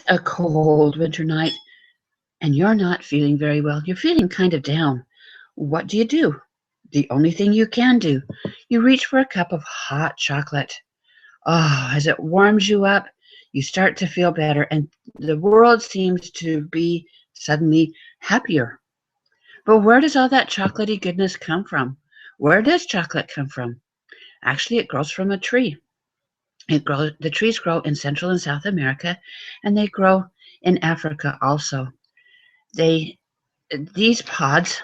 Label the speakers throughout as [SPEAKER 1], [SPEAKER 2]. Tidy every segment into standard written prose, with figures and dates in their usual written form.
[SPEAKER 1] A cold winter night and you're not feeling very well. You're feeling kind of down. What do? The only thing you can do. You reach for a cup of hot chocolate. Oh, as it warms you up, you start to feel better, and the world seems to be suddenly happier. But where does all that chocolatey goodness come from? Where does chocolate come from? Actually, it grows from a tree. The trees grow in Central and South America, and they grow in Africa also. They these pods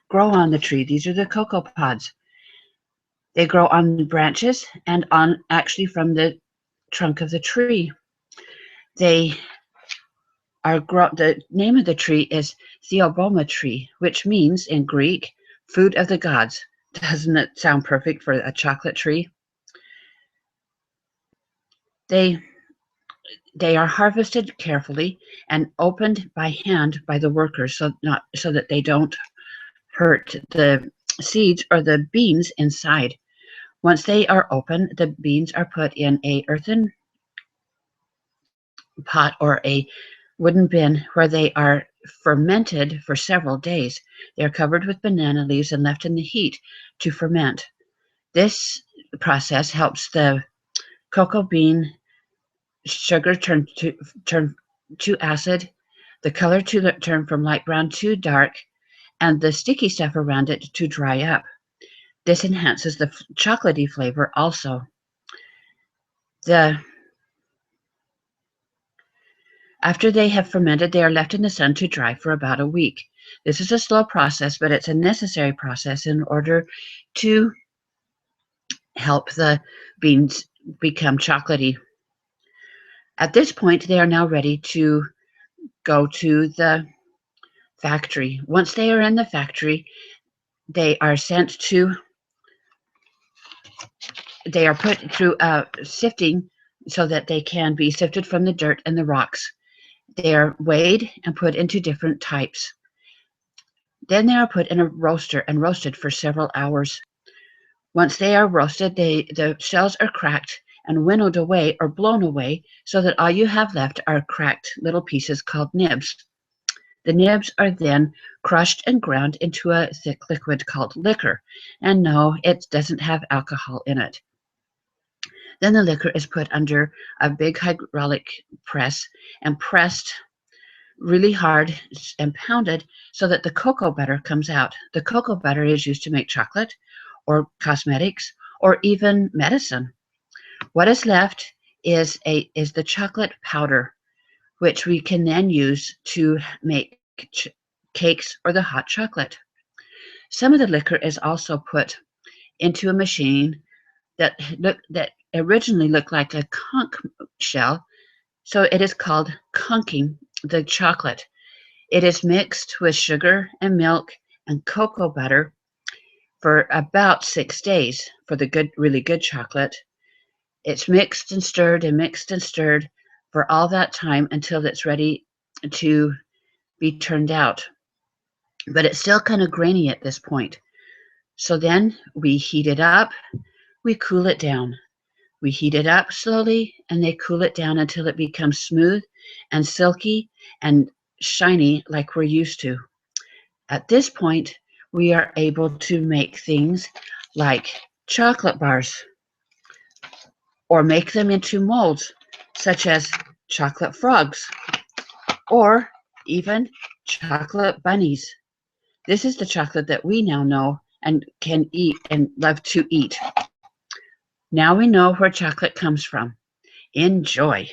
[SPEAKER 1] grow on the tree. These are the cocoa pods. They grow on branches and on actually from the trunk of the tree. They the name of the tree is Theobroma tree, which means in Greek, food of the gods. Doesn't it sound perfect for a chocolate tree? They they are harvested carefully and opened by hand by the workers so that they don't hurt the seeds or the beans inside. Once they are open, the beans are put in a earthen pot or a wooden bin where they are fermented for several days. They are covered with banana leaves and left in the heat to ferment. This process helps the cocoa bean sugar turn to acid, the color to turn from light brown to dark, and the sticky stuff around it to dry up. This enhances the chocolatey flavor also. After they have fermented, they are left in the sun to dry for about a week. This is a slow process, but it's a necessary process in order to help the beans become chocolatey. At this point, they are now ready to go to the factory. Once they are in the factory, they are put through sifting so that they can be sifted from the dirt and the rocks. They are weighed and put into different types. Then they are put in a roaster and roasted for several hours. Once they are roasted, the shells are cracked and winnowed away or blown away so that all you have left are cracked little pieces called nibs. The nibs are then crushed and ground into a thick liquid called liquor. And no, it doesn't have alcohol in it. Then the liquor is put under a big hydraulic press and pressed really hard and pounded so that the cocoa butter comes out. The cocoa butter is used to make chocolate or cosmetics or even medicine. What is left is the chocolate powder, which we can then use to make cakes or the hot chocolate. Some of the liquor is also put into a machine that originally looked like a conch shell, so it is called conching the chocolate. It is mixed with sugar and milk and cocoa butter for about 6 days for the really good chocolate. It's mixed and stirred for all that time until it's ready to be turned out. But it's still kind of grainy at this point. So then we heat it up, we cool it down. We heat it up slowly and they cool it down until it becomes smooth and silky and shiny like we're used to. At this point, we are able to make things like chocolate bars or make them into molds such as chocolate frogs or even chocolate bunnies. This is the chocolate that we now know and can eat and love to eat. Now we know where chocolate comes from. Enjoy.